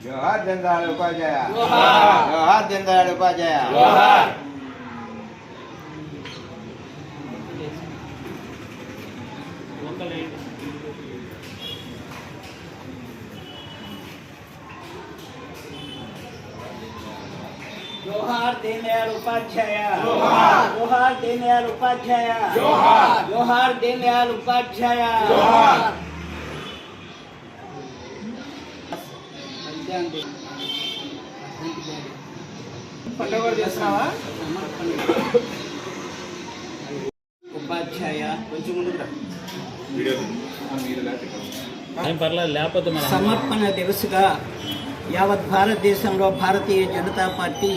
जोहार दीनदयाल उपाध्याय, जोहार दीनदयाल उपाध्याय। जोहार दीनदयाल उपाध्याय, जोहार दीनदयाल उपाध्याय, जोहार दीनदयाल उपाध्याय। ఉపాధ్యాయ సమర్పణ దివస్గా యావత్ భారతదేశంలో భారతీయ జనతా పార్టీ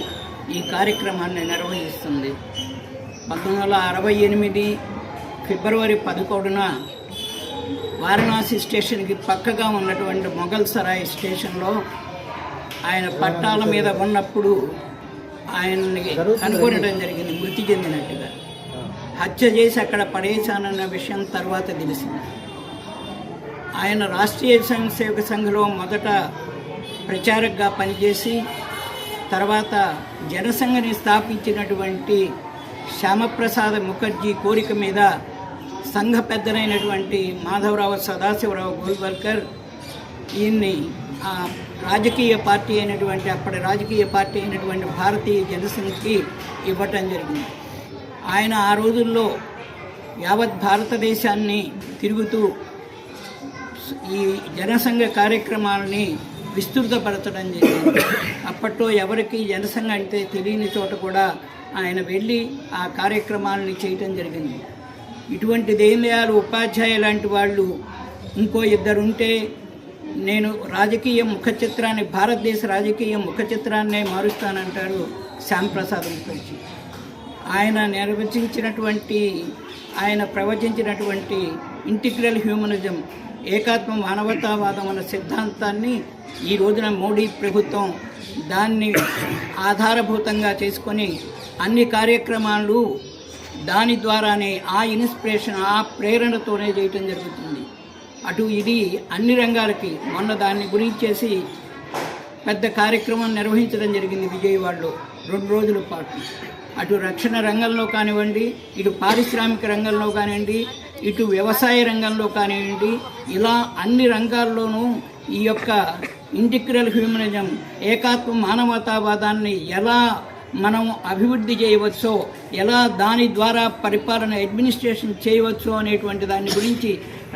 ఈ కార్యక్రమాన్ని నిర్వహిస్తుంది. 1968 ఫిబ్రవరి 11న వారణాసి స్టేషన్కి పక్కగా ఉన్నటువంటి మొఘల్ సరాయ్ స్టేషన్లో ఆయన పట్టాల మీద ఉన్నప్పుడు ఆయన్ని కనుగొనడం జరిగింది, మృతి చెందినట్టుగా. హత్య చేసి అక్కడ పడేశానన్న విషయం తర్వాత తెలిసింది. ఆయన రాష్ట్రీయ స్వయంసేవక సంఘంలో మొదట ప్రచారకగా పనిచేసి తర్వాత జనసంఘని స్థాపించినటువంటి శ్యామప్రసాద్ ముఖర్జీ కోరిక మీద సంఘ పెద్దలైనటువంటి మాధవరావు సదాశివరావు గోల్వల్కర్ ఈయన్ని రాజకీయ పార్టీ అయినటువంటి అప్పటి రాజకీయ పార్టీ అయినటువంటి భారతీయ జనసంఘకి ఇవ్వటం జరిగింది. ఆయన ఆ రోజుల్లో యావత్ భారతదేశాన్ని తిరుగుతూ ఈ జనసంఘ కార్యక్రమాలని విస్తృతపరచడం జరిగింది. అప్పట్లో ఎవరికి జనసంఘ అంటే తెలియని చోట కూడా ఆయన వెళ్ళి ఆ కార్యక్రమాలని చేయటం జరిగింది. ఇటువంటి దీనదయాళ్ ఉపాధ్యాయ లాంటి వాళ్ళు ఇంకో ఇద్దరు ఉంటే నేను రాజకీయ ముఖ చిత్రాన్ని, భారతదేశ రాజకీయ ముఖ చిత్రాన్నే మారుస్తానంటారు శ్యాంప్రసాద్ ముఖర్జీ. ఆయన ప్రవచించినటువంటి ఇంటిగ్రల్ హ్యూమనిజం, ఏకాత్మ మానవతావాదం అన్న సిద్ధాంతాన్ని ఈ రోజున మోడీ ప్రభుత్వం దాన్ని ఆధారభూతంగా చేసుకొని అన్ని కార్యక్రమాలు దాని ద్వారానే ఆ ఇన్స్పిరేషన్, ఆ ప్రేరణతోనే చేయటం జరుగుతుంది. అటు ఇది అన్ని రంగాలకి మొన్న దాన్ని గురించేసి పెద్ద కార్యక్రమం నిర్వహించడం జరిగింది విజయవాడలో 2 రోజుల పాటు. అటు రక్షణ రంగంలో కానివ్వండి, ఇటు పారిశ్రామిక రంగంలో కానివ్వండి, ఇటు వ్యవసాయ రంగంలో కానివ్వండి, ఇలా అన్ని రంగాల్లోనూ ఈ యొక్క ఇంటిగ్రల్ హ్యూమనిజం, ఏకాత్మ మానవతావాదాన్ని ఎలా మనం అభివృద్ధి చేయవచ్చో, ఎలా దాని ద్వారా పరిపాలన అడ్మినిస్ట్రేషన్ చేయవచ్చో అనేటువంటి దాని గురించి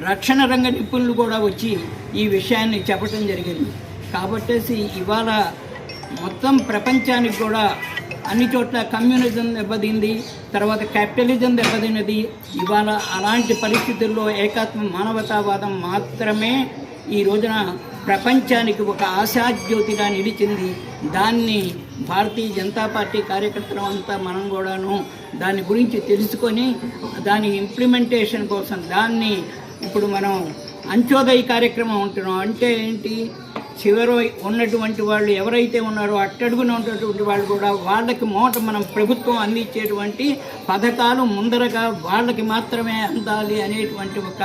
రక్షణ రంగ నిపుణులు కూడా వచ్చి ఈ విషయాన్ని చెప్పడం జరిగింది. కాబట్టేసి ఇవాళ మొత్తం ప్రపంచానికి కూడా అన్ని చోట్ల కమ్యూనిజం దెబ్బతింది, తర్వాత క్యాపిటలిజం దెబ్బతిన్నది. ఇవాళ అలాంటి పరిస్థితుల్లో ఏకాత్మ మానవతావాదం మాత్రమే ఈ రోజున ప్రపంచానికి ఒక ఆశాజ్యోతిగా నిలిచింది. దాన్ని భారతీయ జనతా పార్టీ కార్యకర్తలు అంతా మనం కూడాను దాని గురించి తెలుసుకొని దాని ఇంప్లిమెంటేషన్ కోసం దాన్ని ఇప్పుడు మనం అంత్యోదయ కార్యక్రమం ఉంటున్నాం. అంటే ఏంటి, చివరి ఉన్నటువంటి వాళ్ళు ఎవరైతే ఉన్నారో అట్టడుగున ఉన్నటువంటి వాళ్ళు కూడా వాళ్ళకి మనం ప్రభుత్వం అందించేటువంటి పథకాలు ముందరగా వాళ్ళకి మాత్రమే అందాలి అనేటువంటి ఒక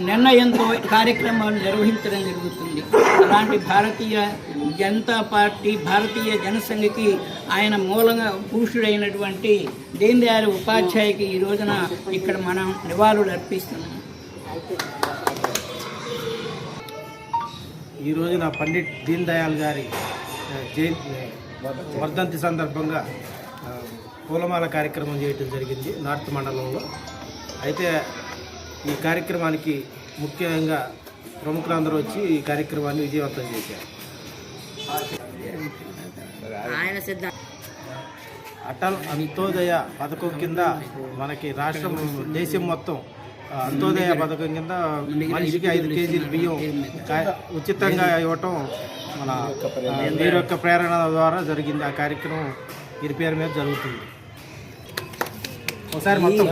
నిర్ణయంతో కార్యక్రమాలు నిర్వహించడం జరుగుతుంది. అలాంటి భారతీయ జనతా పార్టీ, భారతీయ జనసంఘకి ఆయన మూలంగా పురుషుడైనటువంటి దీనదయాళ్ ఉపాధ్యాయకి ఈ రోజున ఇక్కడ మనం నివాళులు అర్పిస్తున్నాం. ఈ రోజున పండిట్ దీన్ దయాళ్ గారి వర్ధంతి సందర్భంగా పూలమాల కార్యక్రమం చేయడం జరిగింది నార్త్ మండలంలో. అయితే ఈ కార్యక్రమానికి ముఖ్యంగా ప్రముఖులందరూ వచ్చి ఈ కార్యక్రమాన్ని విజయవంతం చేశారు. అటల్ అంత్యోదయ పథకం కింద మనకి రాష్ట్రం, దేశం మొత్తం అంత్యోదయ పథకం కింద మనిషికి 5 కేజీల బియ్యం ఉచితంగా ఇవ్వటం మన వీరి యొక్క ప్రేరణ ద్వారా జరిగింది. ఆ కార్యక్రమం వీరి పేరు మీద జరుగుతుంది. ఒకసారి మొత్తం